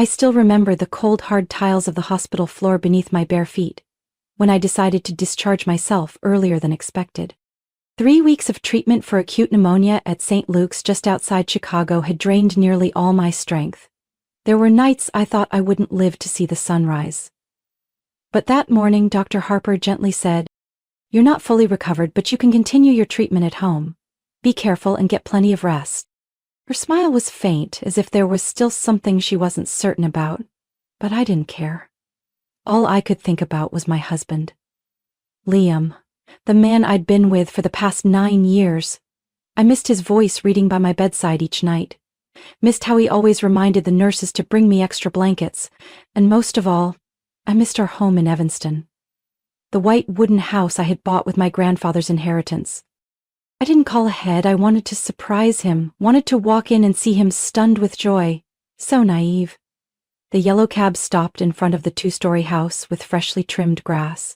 I still remember the cold, hard tiles of the hospital floor beneath my bare feet, when I decided to discharge myself earlier than expected. 3 weeks of treatment for acute pneumonia at St. Luke's just outside Chicago had drained nearly all my strength. There were nights I thought I wouldn't live to see the sunrise. But that morning, Dr. Harper gently said, "You're not fully recovered, but you can continue your treatment at home. Be careful and get plenty of rest." Her smile was faint, as if there was still something she wasn't certain about, but I didn't care. All I could think about was my husband. Liam, the man I'd been with for the past 9 years. I missed his voice reading by my bedside each night, missed how he always reminded the nurses to bring me extra blankets, and most of all, I missed our home in Evanston. The white wooden house I had bought with my grandfather's inheritance. I didn't call ahead. I wanted to surprise him, wanted to walk in and see him stunned with joy. So naive. The yellow cab stopped in front of the 2-story house with freshly trimmed grass.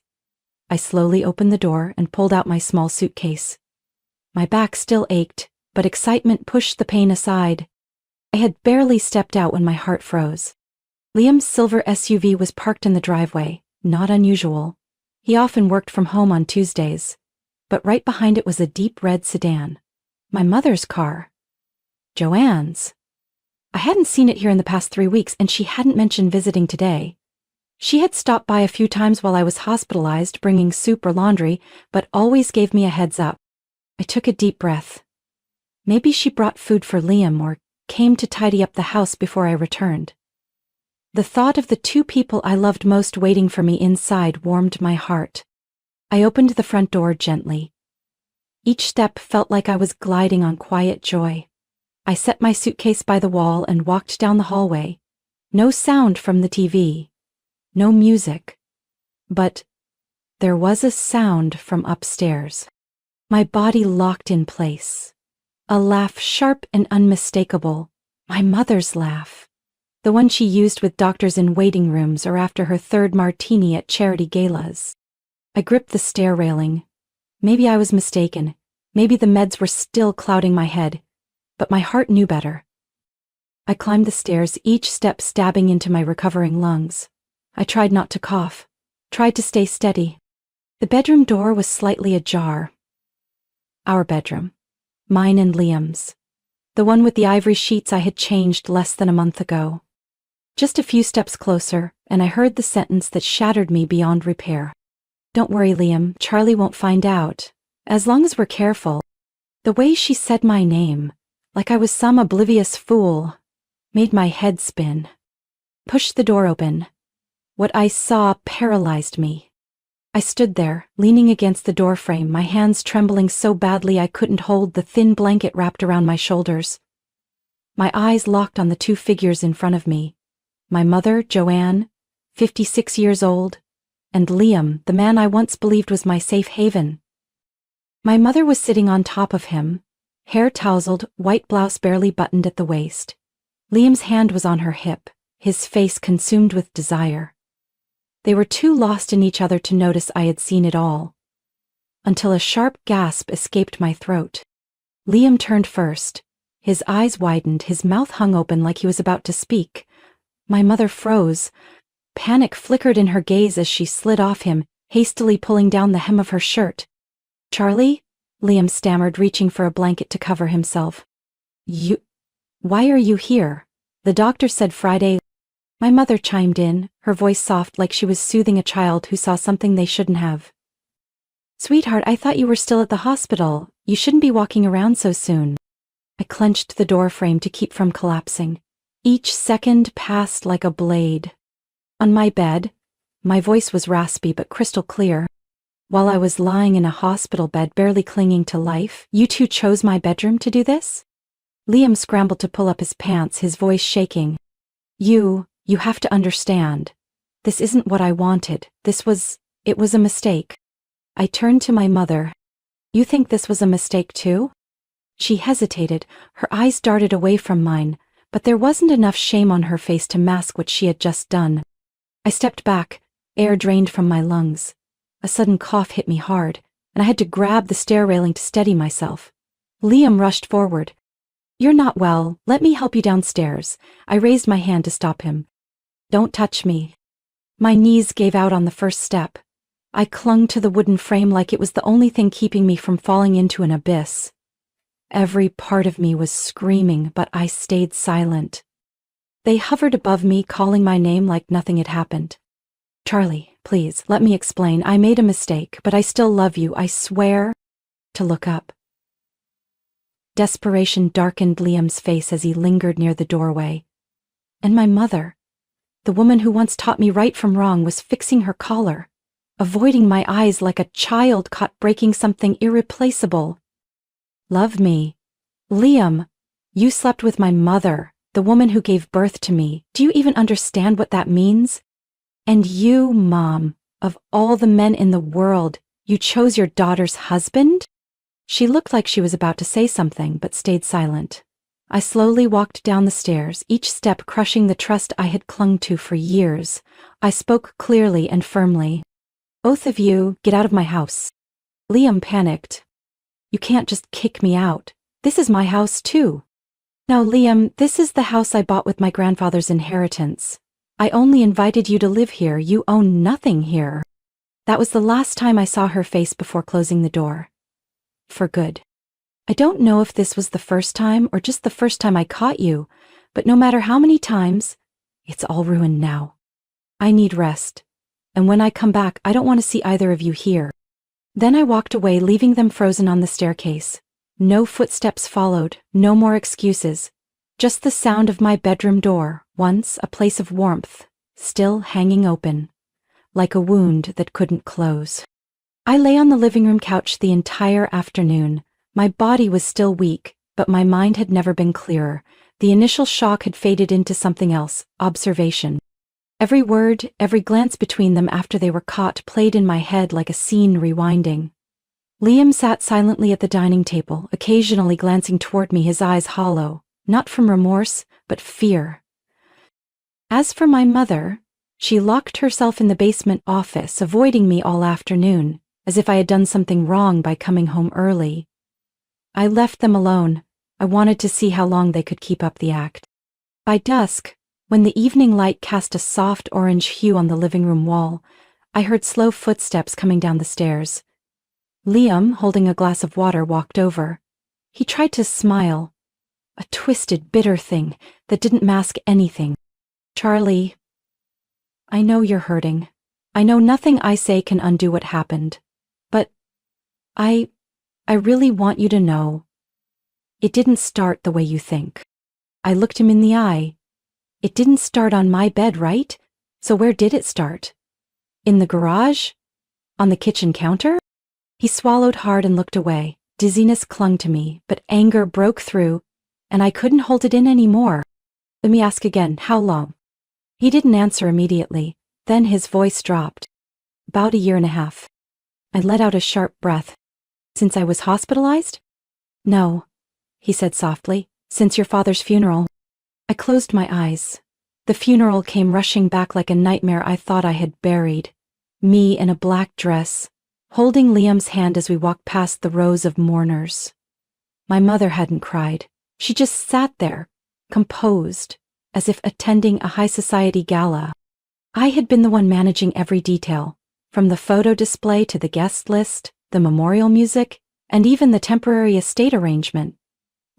I slowly opened the door and pulled out my small suitcase. My back still ached, but excitement pushed the pain aside. I had barely stepped out when my heart froze. Liam's silver SUV was parked in the driveway, not unusual. He often worked from home on Tuesdays, but right behind it was a deep red sedan. My mother's car. Joanne's. I hadn't seen it here in the past 3 weeks, and she hadn't mentioned visiting today. She had stopped by a few times while I was hospitalized, bringing soup or laundry, but always gave me a heads up. I took a deep breath. Maybe she brought food for Liam or came to tidy up the house before I returned. The thought of the 2 people I loved most waiting for me inside warmed my heart. I opened the front door gently. Each step felt like I was gliding on quiet joy. I set my suitcase by the wall and walked down the hallway. No sound from the TV. No music. But there was a sound from upstairs. My body locked in place. A laugh sharp and unmistakable. My mother's laugh. The one she used with doctors in waiting rooms or after her 3rd martini at charity galas. I gripped the stair railing. Maybe I was mistaken. Maybe the meds were still clouding my head. But my heart knew better. I climbed the stairs, each step stabbing into my recovering lungs. I tried not to cough. Tried to stay steady. The bedroom door was slightly ajar. Our bedroom. Mine and Liam's. The one with the ivory sheets I had changed less than a month ago. Just a few steps closer, and I heard the sentence that shattered me beyond repair. "Don't worry, Liam, Charlie won't find out. As long as we're careful." The way she said my name, like I was some oblivious fool, made my head spin. Pushed the door open. What I saw paralyzed me. I stood there, leaning against the doorframe, my hands trembling so badly I couldn't hold the thin blanket wrapped around my shoulders. My eyes locked on the 2 figures in front of me. My mother, Joanne, 56 years old, and Liam, the man I once believed was my safe haven. My mother was sitting on top of him, hair tousled, white blouse barely buttoned at the waist. Liam's hand was on her hip, his face consumed with desire. They were too lost in each other to notice I had seen it all. Until a sharp gasp escaped my throat. Liam turned first. His eyes widened, his mouth hung open like he was about to speak. My mother froze. Panic flickered in her gaze as she slid off him, hastily pulling down the hem of her shirt. "Charlie?" Liam stammered, reaching for a blanket to cover himself. Why are you here? The doctor said Friday." My mother chimed in, her voice soft like she was soothing a child who saw something they shouldn't have. "Sweetheart, I thought you were still at the hospital. You shouldn't be walking around so soon." I clenched the door frame to keep from collapsing. Each second passed like a blade. On my bed, my voice was raspy but crystal clear. While I was lying in a hospital bed barely clinging to life, you 2 chose my bedroom to do this? Liam scrambled to pull up his pants, his voice shaking. You have to understand. This isn't what I wanted. It was a mistake." I turned to my mother. "You think this was a mistake too?" She hesitated, her eyes darted away from mine, but there wasn't enough shame on her face to mask what she had just done. I stepped back, air drained from my lungs. A sudden cough hit me hard, and I had to grab the stair railing to steady myself. Liam rushed forward. "You're not well. Let me help you downstairs." I raised my hand to stop him. Don't touch me. My knees gave out on the first step. I clung to the wooden frame like it was the only thing keeping me from falling into an abyss. Every part of me was screaming, but I stayed silent. They hovered above me, calling my name like nothing had happened. Charlie, please, let me explain. I made a mistake, but I still love you, I swear. To look up. Desperation darkened Liam's face as he lingered near the doorway. And my mother, the woman who once taught me right from wrong, was fixing her collar, avoiding my eyes like a child caught breaking something irreplaceable. Love me. Liam, you slept with my mother, the woman who gave birth to me. Do you even understand what that means? And you, Mom, of all the men in the world, you chose your daughter's husband? She looked like she was about to say something, but stayed silent. I slowly walked down the stairs, each step crushing the trust I had clung to for years. I spoke clearly and firmly. Both of you, get out of my house. Liam panicked. You can't just kick me out. This is my house too. No, Liam, this is the house I bought with my grandfather's inheritance. I only invited you to live here. You own nothing here. That was the last time I saw her face before closing the door. For good. I don't know if this was the first time or just the first time I caught you, but no matter how many times, it's all ruined now. I need rest, and when I come back, I don't want to see either of you here. Then I walked away, leaving them frozen on the staircase. No footsteps followed, no more excuses. Just the sound of my bedroom door, once a place of warmth, still hanging open, like a wound that couldn't close. I lay on the living room couch the entire afternoon. My body was still weak, but my mind had never been clearer. The initial shock had faded into something else, observation. Every word, every glance between them after they were caught played in my head like a scene rewinding. Liam sat silently at the dining table, occasionally glancing toward me, his eyes hollow, not from remorse, but fear. As for my mother, she locked herself in the basement office, avoiding me all afternoon, as if I had done something wrong by coming home early. I left them alone. I wanted to see how long they could keep up the act. By dusk, when the evening light cast a soft orange hue on the living room wall, I heard slow footsteps coming down the stairs. Liam, holding a glass of water, walked over. He tried to smile, a twisted, bitter thing that didn't mask anything. Charlie, I know you're hurting. I know nothing I say can undo what happened. But I really want you to know. It didn't start the way you think. I looked him in the eye. It didn't start on my bed, right? So where did it start? In the garage? On the kitchen counter? He swallowed hard and looked away. Dizziness clung to me, but anger broke through, and I couldn't hold it in anymore. Let me ask again, how long? He didn't answer immediately. Then his voice dropped. About 1.5 years. I let out a sharp breath. Since I was hospitalized? No, he said softly. Since your father's funeral. I closed my eyes. The funeral came rushing back like a nightmare I thought I had buried. Me in a black dress, holding Liam's hand as we walked past the rows of mourners. My mother hadn't cried. She just sat there, composed, as if attending a high society gala. I had been the one managing every detail, from the photo display to the guest list, the memorial music, and even the temporary estate arrangement.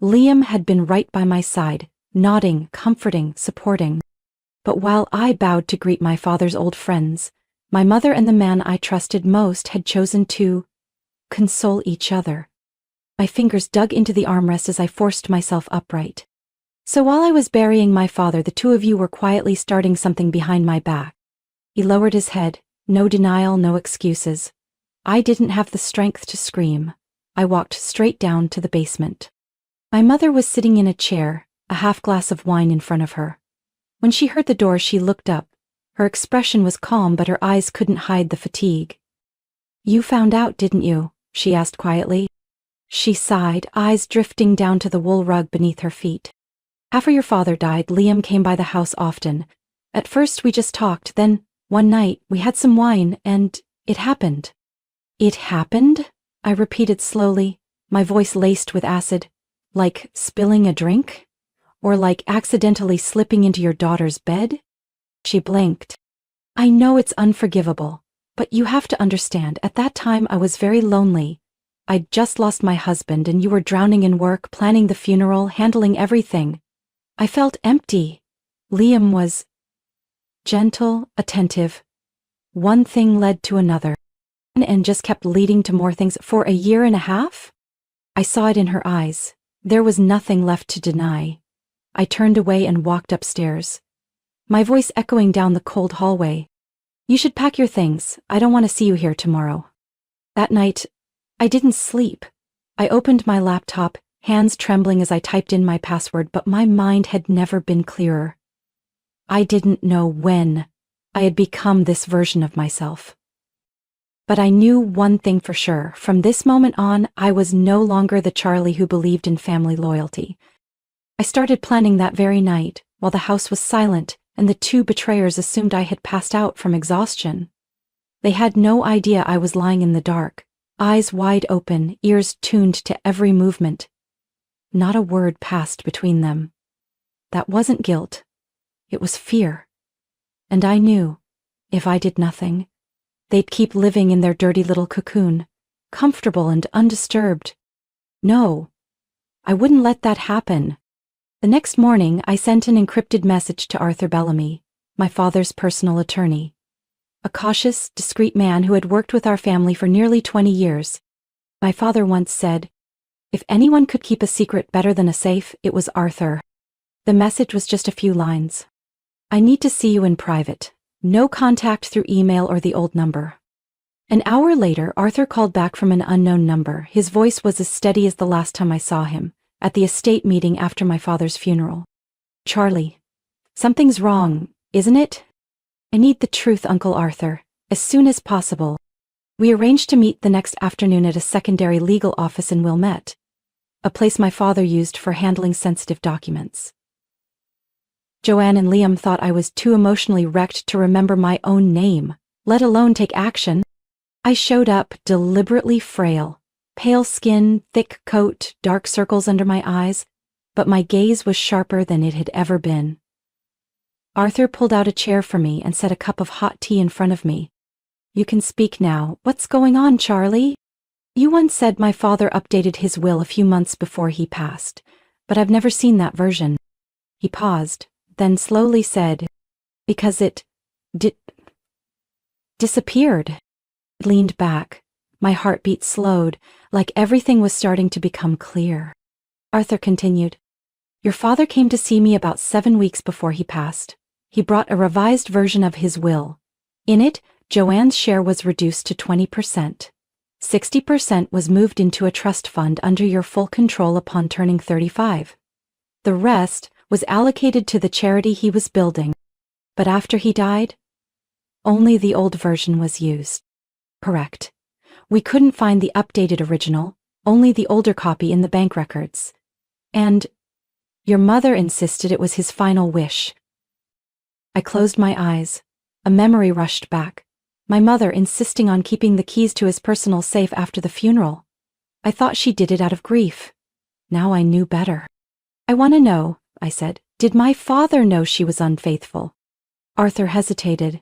Liam had been right by my side, nodding, comforting, supporting. But while I bowed to greet my father's old friends, my mother and the man I trusted most had chosen to console each other. My fingers dug into the armrest as I forced myself upright. So while I was burying my father, the two of you were quietly starting something behind my back. He lowered his head, no denial, no excuses. I didn't have the strength to scream. I walked straight down to the basement. My mother was sitting in a chair, a half glass of wine in front of her. When she heard the door, she looked up. Her expression was calm, but her eyes couldn't hide the fatigue. You found out, didn't you? She asked quietly. She sighed, eyes drifting down to the wool rug beneath her feet. After your father died, Liam came by the house often. At first we just talked, then, one night, we had some wine, and it happened. It happened? I repeated slowly, my voice laced with acid. Like spilling a drink? Or like accidentally slipping into your daughter's bed? She blinked. I know it's unforgivable, but you have to understand, at that time I was very lonely. I'd just lost my husband and you were drowning in work, planning the funeral, handling everything. I felt empty. Liam was gentle, attentive. One thing led to another, and just kept leading to more things for a year and a half? I saw it in her eyes. There was nothing left to deny. I turned away and walked upstairs, my voice echoing down the cold hallway. You should pack your things. I don't want to see you here tomorrow. That night, I didn't sleep. I opened my laptop, hands trembling as I typed in my password, but my mind had never been clearer. I didn't know when I had become this version of myself. But I knew one thing for sure. From this moment on, I was no longer the Charlie who believed in family loyalty. I started planning that very night, while the house was silent and the two betrayers assumed I had passed out from exhaustion. They had no idea I was lying in the dark, eyes wide open, ears tuned to every movement. Not a word passed between them. That wasn't guilt. It was fear. And I knew, if I did nothing, they'd keep living in their dirty little cocoon, comfortable and undisturbed. No, I wouldn't let that happen. The next morning, I sent an encrypted message to Arthur Bellamy, my father's personal attorney. A cautious, discreet man who had worked with our family for nearly 20 years. My father once said, if anyone could keep a secret better than a safe, it was Arthur. The message was just a few lines. I need to see you in private. No contact through email or the old number. An hour later, Arthur called back from an unknown number. His voice was as steady as the last time I saw him, at the estate meeting after my father's funeral. Charlie, something's wrong, isn't it? I need the truth, Uncle Arthur, as soon as possible. We arranged to meet the next afternoon at a secondary legal office in Wilmette, a place my father used for handling sensitive documents. Joanne and Liam thought I was too emotionally wrecked to remember my own name, let alone take action. I showed up deliberately frail, pale skin, thick coat, dark circles under my eyes, but my gaze was sharper than it had ever been. Arthur pulled out a chair for me and set a cup of hot tea in front of me. You can speak now. What's going on, Charlie? You once said my father updated his will a few months before he passed, but I've never seen that version. He paused, then slowly said, because it disappeared. I leaned back. My heartbeat slowed, like everything was starting to become clear. Arthur continued, your father came to see me about 7 weeks before he passed. He brought a revised version of his will. In it, Joanne's share was reduced to 20%. 60% was moved into a trust fund under your full control upon turning 35. The rest was allocated to the charity he was building. But after he died, only the old version was used. Correct. We couldn't find the updated original, only the older copy in the bank records. And your mother insisted it was his final wish. I closed my eyes. A memory rushed back. My mother insisting on keeping the keys to his personal safe after the funeral. I thought she did it out of grief. Now I knew better. I want to know, I said, did my father know she was unfaithful? Arthur hesitated.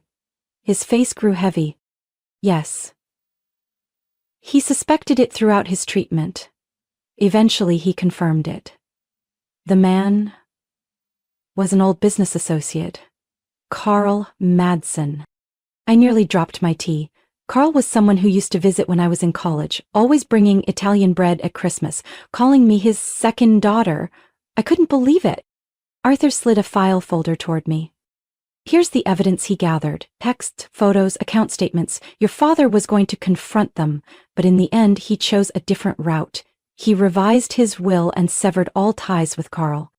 His face grew heavy. Yes. He suspected it throughout his treatment. Eventually he confirmed it. The man was an old business associate, Carl Madsen. I nearly dropped my tea. Carl was someone who used to visit when I was in college, always bringing Italian bread at Christmas, calling me his second daughter. I couldn't believe it. Arthur slid a file folder toward me. Here's the evidence he gathered. Texts, photos, account statements. Your father was going to confront them, but in the end he chose a different route. He revised his will and severed all ties with Carl.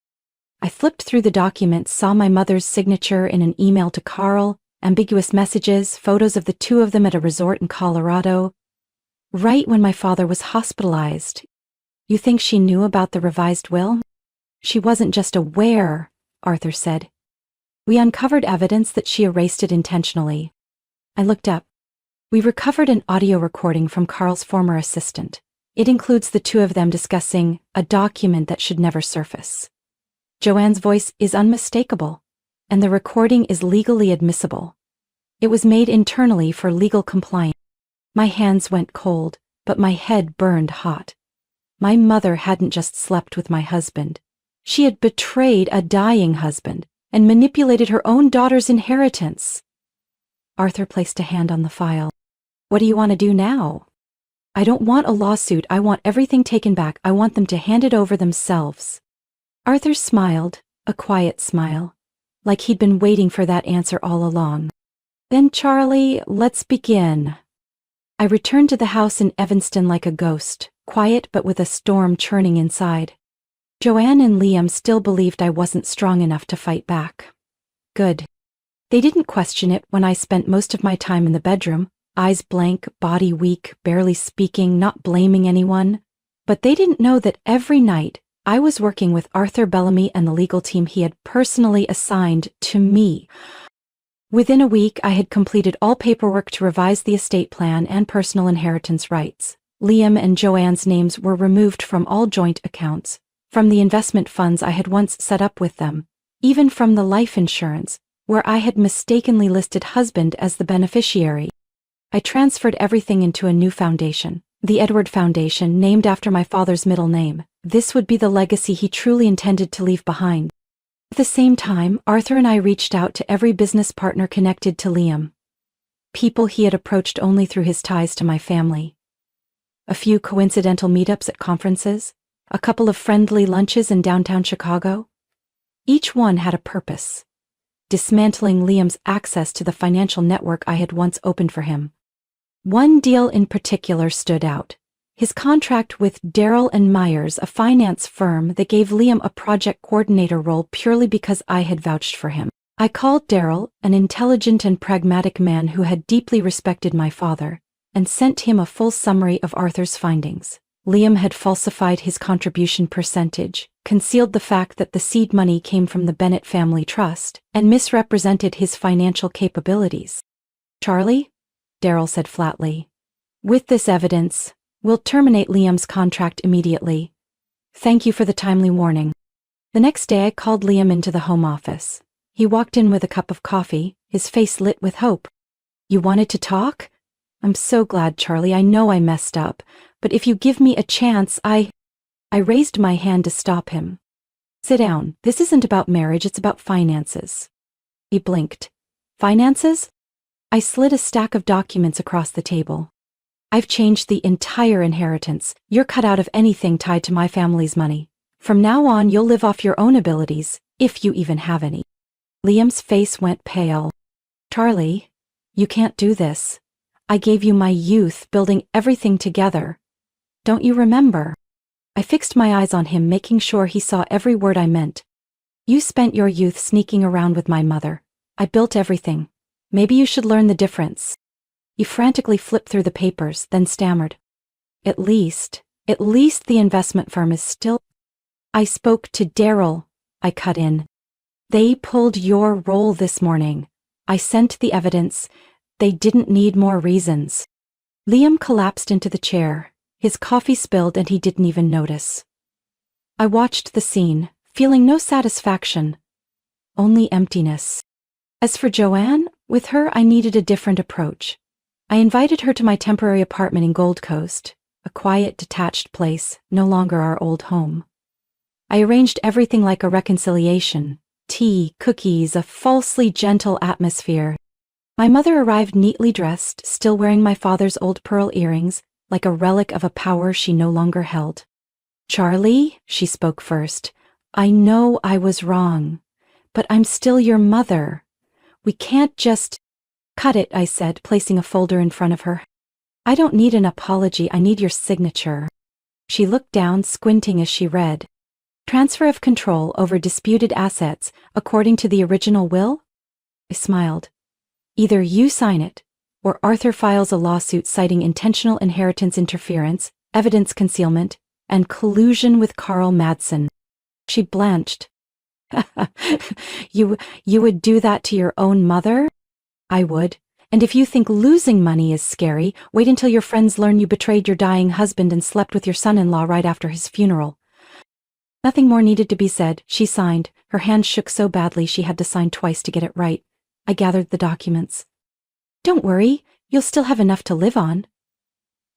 I flipped through the documents, saw my mother's signature in an email to Carl, ambiguous messages, photos of the two of them at a resort in Colorado. Right when my father was hospitalized. You think she knew about the revised will? She wasn't just aware, Arthur said. We uncovered evidence that she erased it intentionally. I looked up. We recovered an audio recording from Carl's former assistant. It includes the two of them discussing a document that should never surface. Joanne's voice is unmistakable. and the recording is legally admissible. It was made internally for legal compliance. My hands went cold, but my head burned hot. My mother hadn't just slept with my husband. She had betrayed a dying husband and manipulated her own daughter's inheritance. Arthur placed a hand on the file. What do you want to do now? I don't want a lawsuit. I want everything taken back. I want them to hand it over themselves. Arthur smiled, a quiet smile, like he'd been waiting for that answer all along. Then, Charlie, let's begin. I returned to the house in Evanston like a ghost, quiet but with a storm churning inside. Joanne and Liam still believed I wasn't strong enough to fight back. Good. They didn't question it when I spent most of my time in the bedroom, eyes blank, body weak, barely speaking, not blaming anyone. But they didn't know that every night I was working with Arthur Bellamy and the legal team he had personally assigned to me. Within a week, I had completed all paperwork to revise the estate plan and personal inheritance rights. Liam and Joanne's names were removed from all joint accounts, from the investment funds I had once set up with them, even from the life insurance, where I had mistakenly listed husband as the beneficiary. I transferred everything into a new foundation, the Edward Foundation, named after my father's middle name. This would be the legacy he truly intended to leave behind. At the same time, Arthur and I reached out to every business partner connected to Liam. People he had approached only through his ties to my family. A few coincidental meetups at conferences, a couple of friendly lunches in downtown Chicago. Each one had a purpose: dismantling Liam's access to the financial network I had once opened for him. One deal in particular stood out: his contract with Darrell and Myers, a finance firm that gave Liam a project coordinator role purely because I had vouched for him. I called Darrell, an intelligent and pragmatic man who had deeply respected my father, and sent him a full summary of Arthur's findings. Liam had falsified his contribution percentage, concealed the fact that the seed money came from the Bennett family trust, and misrepresented his financial capabilities. Charlie, Darrell said flatly, with this evidence, we'll terminate Liam's contract immediately. Thank you for the timely warning. The next day I called Liam into the home office. He walked in with a cup of coffee, his face lit with hope. You wanted to talk? I'm so glad, Charlie. I know I messed up, but if you give me a chance, I raised my hand to stop him. Sit down. This isn't about marriage, it's about finances. He blinked. Finances? I slid a stack of documents across the table. I've changed the entire inheritance. You're cut out of anything tied to my family's money. From now on, you'll live off your own abilities, if you even have any. Liam's face went pale. Charlie, you can't do this. I gave you my youth, building everything together. Don't you remember? I fixed my eyes on him, making sure he saw every word I meant. You spent your youth sneaking around with my mother. I built everything. Maybe you should learn the difference. He frantically flipped through the papers, then stammered. At least the investment firm is still... I spoke to Darrell, I cut in. They pulled your role this morning. I sent the evidence. They didn't need more reasons. Liam collapsed into the chair. His coffee spilled and he didn't even notice. I watched the scene, feeling no satisfaction, only emptiness. As for Joanne, with her I needed a different approach. I invited her to my temporary apartment in Gold Coast, a quiet, detached place, no longer our old home. I arranged everything like a reconciliation: tea, cookies, a falsely gentle atmosphere. My mother arrived neatly dressed, still wearing my father's old pearl earrings, like a relic of a power she no longer held. Charlie, she spoke first, I know I was wrong, but I'm still your mother. We can't just... Cut it, I said, placing a folder in front of her. I don't need an apology, I need your signature. She looked down, squinting as she read. Transfer of control over disputed assets, according to the original will? I smiled. Either you sign it, or Arthur files a lawsuit citing intentional inheritance interference, evidence concealment, and collusion with Carl Madsen. She blanched. You would do that to your own mother? I would. And if you think losing money is scary, wait until your friends learn you betrayed your dying husband and slept with your son-in-law right after his funeral. Nothing more needed to be said. She signed. Her hand shook so badly she had to sign twice to get it right. I gathered the documents. Don't worry, you'll still have enough to live on.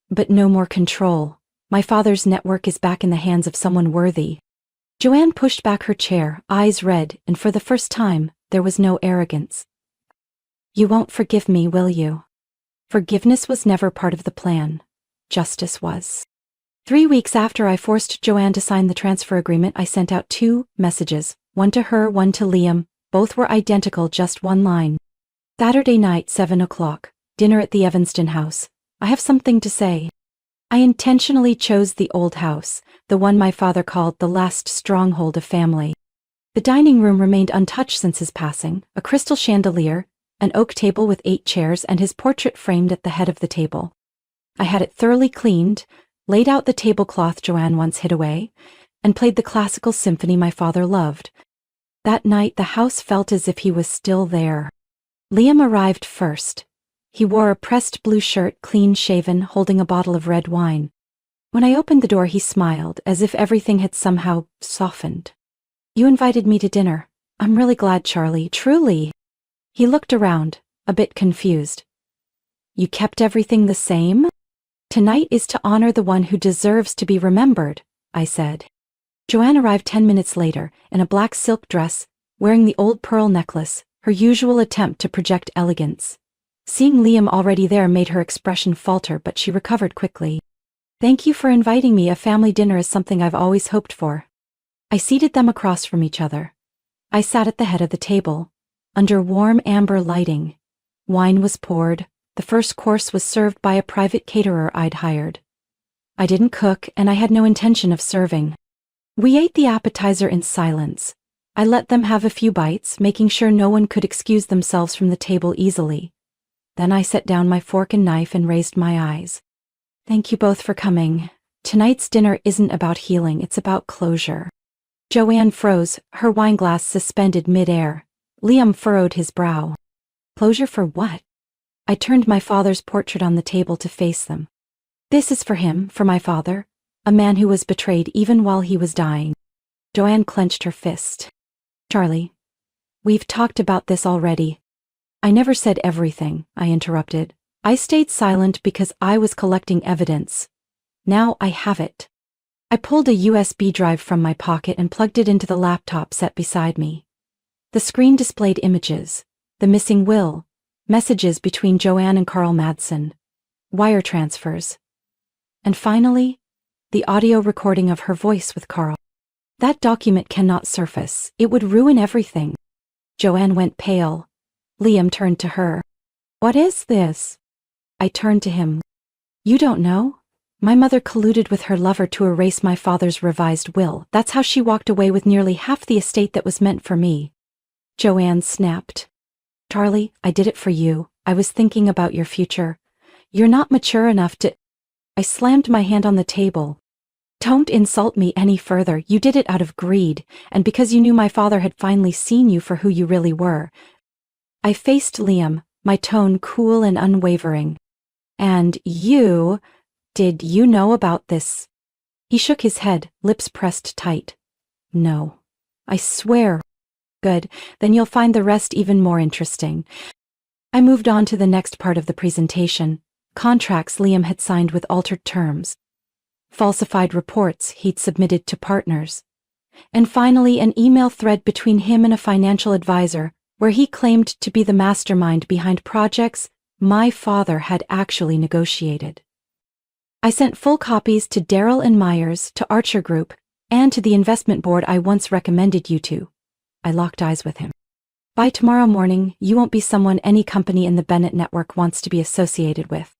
But no more control. My father's network is back in the hands of someone worthy. Joanne pushed back her chair, eyes red, and for the first time, there was no arrogance. You won't forgive me, will you? Forgiveness was never part of the plan. Justice was. 3 weeks after I forced Joanne to sign the transfer agreement, I sent out 2 messages, one to her, one to Liam. Both were identical, just one line. Saturday night, 7 o'clock, dinner at the Evanston house. I have something to say. I intentionally chose the old house, the one my father called the last stronghold of family. The dining room remained untouched since his passing, a crystal chandelier, an oak table with 8 chairs, and his portrait framed at the head of the table. I had it thoroughly cleaned, laid out the tablecloth Joanne once hid away, and played the classical symphony my father loved. That night the house felt as if he was still there. Liam arrived first. He wore a pressed blue shirt, clean-shaven, holding a bottle of red wine. When I opened the door he smiled, as if everything had somehow softened. You invited me to dinner. I'm really glad, Charlie, truly. He looked around, a bit confused. You kept everything the same? Tonight is to honor the one who deserves to be remembered, I said. Joanne arrived 10 minutes later, in a black silk dress, wearing the old pearl necklace, her usual attempt to project elegance. Seeing Liam already there made her expression falter, but she recovered quickly. Thank you for inviting me. A family dinner is something I've always hoped for. I seated them across from each other. I sat at the head of the table, under warm amber lighting. Wine was poured. The first course was served by a private caterer I'd hired. I didn't cook, and I had no intention of serving. We ate the appetizer in silence. I let them have a few bites, making sure no one could excuse themselves from the table easily. Then I set down my fork and knife and raised my eyes. Thank you both for coming. Tonight's dinner isn't about healing, it's about closure. Joanne froze, her wineglass suspended mid-air. Liam furrowed his brow. Closure for what? I turned my father's portrait on the table to face them. This is for him, for my father, a man who was betrayed even while he was dying. Joanne clenched her fist. Charlie, we've talked about this already. I never said everything, I interrupted. I stayed silent because I was collecting evidence. Now I have it. I pulled a USB drive from my pocket and plugged it into the laptop set beside me. The screen displayed images, the missing will, messages between Joanne and Carl Madsen, wire transfers, and finally, the audio recording of her voice with Carl. That document cannot surface. It would ruin everything. Joanne went pale. Liam turned to her. What is this? I turned to him. You don't know? My mother colluded with her lover to erase my father's revised will. That's how she walked away with nearly half the estate that was meant for me. Joanne snapped. Charlie, I did it for you. I was thinking about your future. You're not mature enough to... I slammed my hand on the table. Don't insult me any further. You did it out of greed, and because you knew my father had finally seen you for who you really were. I faced Liam, my tone cool and unwavering. And you... Did you know about this? He shook his head, lips pressed tight. No. I swear. Good, then you'll find the rest even more interesting. I moved on to the next part of the presentation. Contracts Liam had signed with altered terms. Falsified reports he'd submitted to partners. And finally, an email thread between him and a financial advisor where he claimed to be the mastermind behind projects my father had actually negotiated. I sent full copies to Darrell and Myers, to Archer Group, and to the investment board I once recommended you to. I locked eyes with him. By tomorrow morning, you won't be someone any company in the Bennett network wants to be associated with.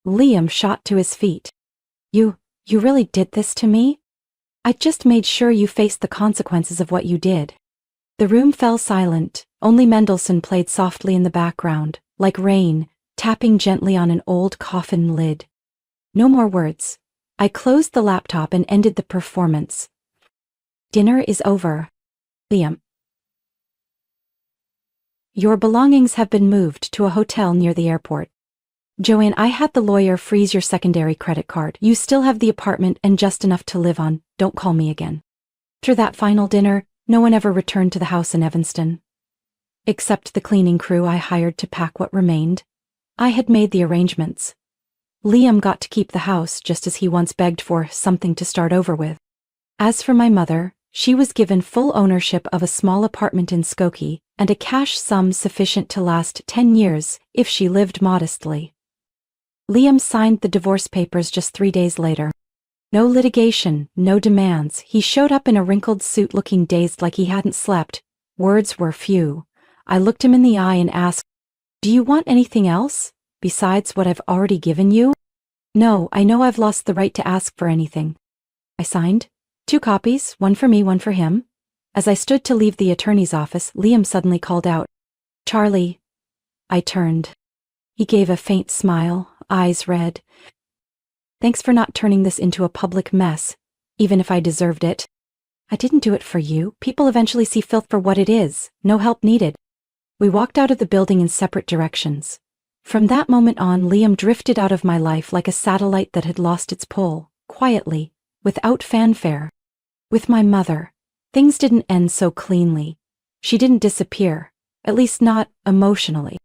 Liam shot to his feet. You really did this to me? I just made sure you faced the consequences of what you did. The room fell silent. Only Mendelssohn played softly in the background, like rain, tapping gently on an old coffin lid. No more words. I closed the laptop and ended the performance. Dinner is over. Liam. Your belongings have been moved to a hotel near the airport. Joanne, I had the lawyer freeze your secondary credit card. You still have the apartment and just enough to live on. Don't call me again. Through that final dinner, no one ever returned to the house in Evanston. Except the cleaning crew I hired to pack what remained. I had made the arrangements. Liam got to keep the house just as he once begged for something to start over with. As for my mother, she was given full ownership of a small apartment in Skokie and a cash sum sufficient to last 10 years if she lived modestly. Liam signed the divorce papers just 3 days later. No litigation, no demands. He showed up in a wrinkled suit looking dazed like he hadn't slept. Words were few. I looked him in the eye and asked, "Do you want anything else, besides what I've already given you?" "No, I know I've lost the right to ask for anything." I signed. 2 copies, one for me, one for him. As I stood to leave the attorney's office, Liam suddenly called out, "Charlie." I turned. He gave a faint smile, eyes red. "Thanks for not turning this into a public mess, even if I deserved it. I didn't do it for you. People eventually see filth for what it is. No help needed." We walked out of the building in separate directions. From that moment on, Liam drifted out of my life like a satellite that had lost its pull, quietly, without fanfare. With my mother, things didn't end so cleanly. She didn't disappear, at least not emotionally.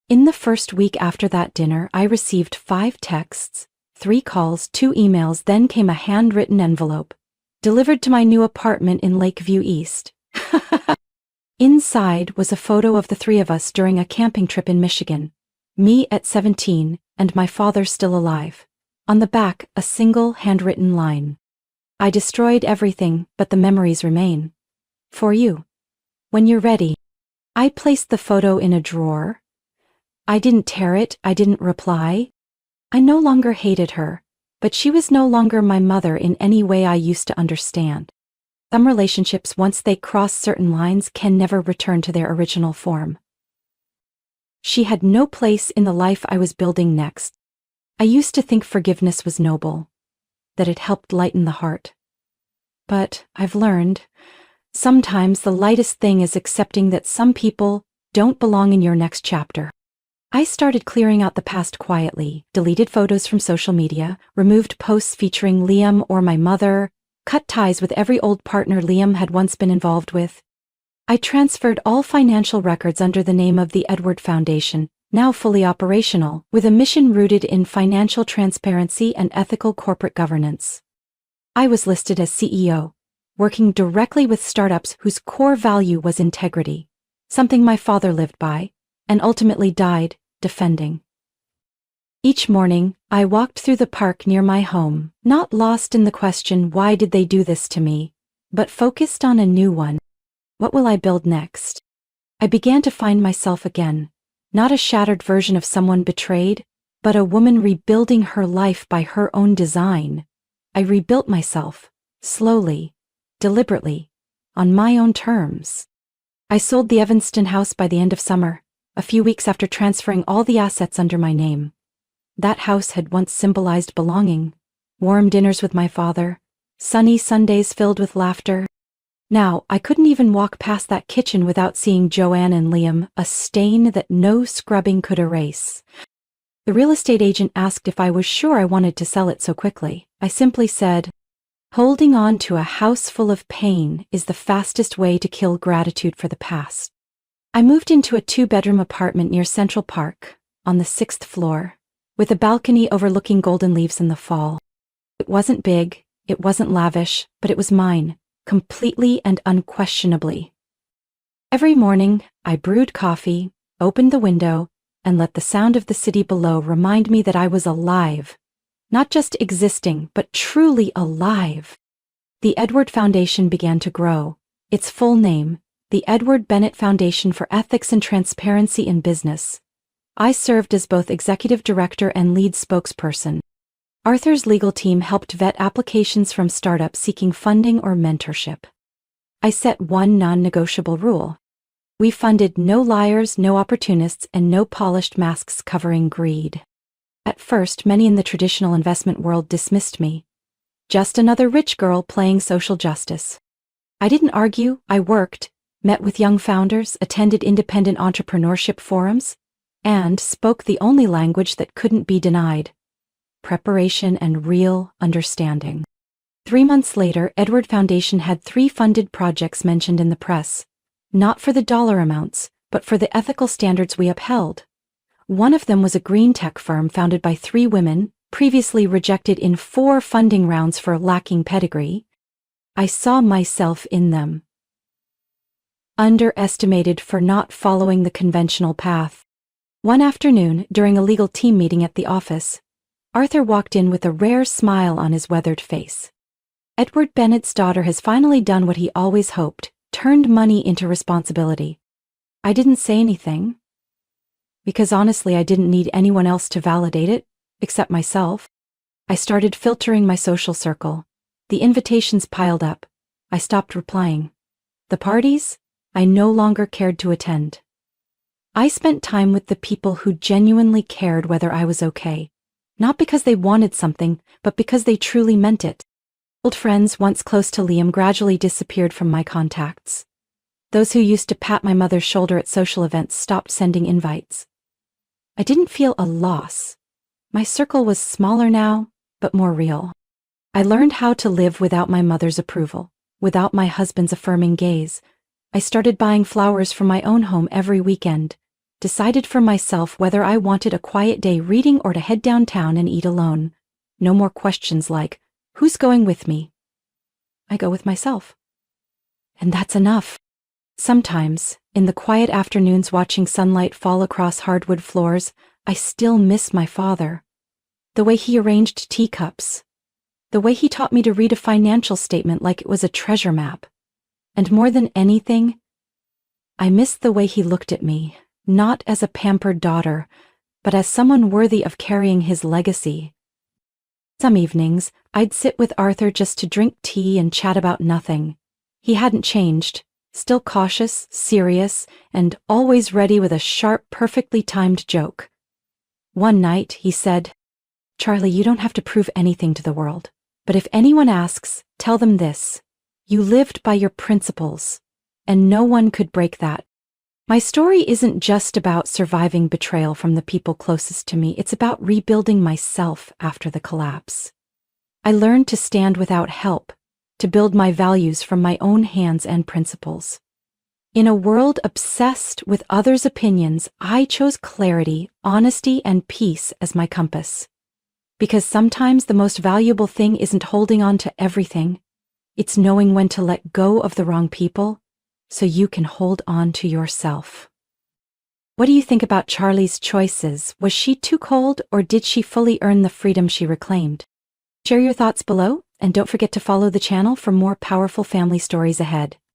In the first week after that dinner, I received 5 texts, 3 calls, 2 emails, then came a handwritten envelope, delivered to my new apartment in Lakeview East. Inside was a photo of the 3 of us during a camping trip in Michigan. Me at 17, and my father still alive. On the back, a single handwritten line. "I destroyed everything, but the memories remain. For you. When you're ready." I placed the photo in a drawer. I didn't tear it, I didn't reply. I no longer hated her, but she was no longer my mother in any way I used to understand. Some relationships, once they cross certain lines, can never return to their original form. She had no place in the life I was building next. I used to think forgiveness was noble, that it helped lighten the heart. But I've learned, sometimes the lightest thing is accepting that some people don't belong in your next chapter. I started clearing out the past quietly, deleted photos from social media, removed posts featuring Liam or my mother, cut ties with every old partner Liam had once been involved with. I transferred all financial records under the name of the Edward Foundation, now fully operational, with a mission rooted in financial transparency and ethical corporate governance. I was listed as CEO, working directly with startups whose core value was integrity, something my father lived by, and ultimately died defending. Each morning, I walked through the park near my home, not lost in the question, why did they do this to me, but focused on a new one. What will I build next? I began to find myself again, not a shattered version of someone betrayed, but a woman rebuilding her life by her own design. I rebuilt myself, slowly, deliberately, on my own terms. I sold the Evanston house by the end of summer, a few weeks after transferring all the assets under my name. That house had once symbolized belonging, warm dinners with my father, sunny Sundays filled with laughter. Now, I couldn't even walk past that kitchen without seeing Joanne and Liam, a stain that no scrubbing could erase. The real estate agent asked if I was sure I wanted to sell it so quickly. I simply said, "Holding on to a house full of pain is the fastest way to kill gratitude for the past." I moved into a 2-bedroom apartment near Central Park, on the 6th floor, with a balcony overlooking golden leaves in the fall. It wasn't big, it wasn't lavish, but it was mine, completely and unquestionably. Every morning, I brewed coffee, opened the window, and let the sound of the city below remind me that I was alive. Not just existing, but truly alive. The Edward Foundation began to grow. Its full name, the Edward Bennett Foundation for Ethics and Transparency in Business. I served as both executive director and lead spokesperson. Arthur's legal team helped vet applications from startups seeking funding or mentorship. I set one non-negotiable rule. We funded no liars, no opportunists, and no polished masks covering greed. At first, many in the traditional investment world dismissed me. Just another rich girl playing social justice. I didn't argue, I worked, met with young founders, attended independent entrepreneurship forums, and spoke the only language that couldn't be denied: preparation and real understanding. 3 months later, Edward Foundation had 3 funded projects mentioned in the press. Not for the dollar amounts, but for the ethical standards we upheld. One of them was a green tech firm founded by 3 women, previously rejected in 4 funding rounds for lacking pedigree. I saw myself in them. Underestimated for not following the conventional path. One afternoon, during a legal team meeting at the office, Arthur walked in with a rare smile on his weathered face. Edward Bennett's daughter has finally done what he always hoped, turned money into responsibility. I didn't say anything. Because honestly, I didn't need anyone else to validate it, except myself. I started filtering my social circle. The invitations piled up. I stopped replying. The parties? I no longer cared to attend. I spent time with the people who genuinely cared whether I was okay. Not because they wanted something, but because they truly meant it. Old friends once close to Liam gradually disappeared from my contacts. Those who used to pat my mother's shoulder at social events stopped sending invites. I didn't feel a loss. My circle was smaller now, but more real. I learned how to live without my mother's approval, without my husband's affirming gaze. I started buying flowers from my own home every weekend, decided for myself whether I wanted a quiet day reading or to head downtown and eat alone. No more questions like, who's going with me? I go with myself. And that's enough. Sometimes, in the quiet afternoons watching sunlight fall across hardwood floors, I still miss my father. The way he arranged teacups. The way he taught me to read a financial statement like it was a treasure map. And more than anything, I miss the way he looked at me, not as a pampered daughter, but as someone worthy of carrying his legacy. Some evenings, I'd sit with Arthur just to drink tea and chat about nothing. He hadn't changed, still cautious, serious, and always ready with a sharp, perfectly timed joke. One night, he said, "Charlie, you don't have to prove anything to the world, but if anyone asks, tell them this. You lived by your principles, and no one could break that." My story isn't just about surviving betrayal from the people closest to me, it's about rebuilding myself after the collapse. I learned to stand without help, to build my values from my own hands and principles. In a world obsessed with others' opinions, I chose clarity, honesty, and peace as my compass. Because sometimes the most valuable thing isn't holding on to everything, it's knowing when to let go of the wrong people so you can hold on to yourself. What do you think about Charlie's choices? Was she too cold, or did she fully earn the freedom she reclaimed? Share your thoughts below, and don't forget to follow the channel for more powerful family stories ahead.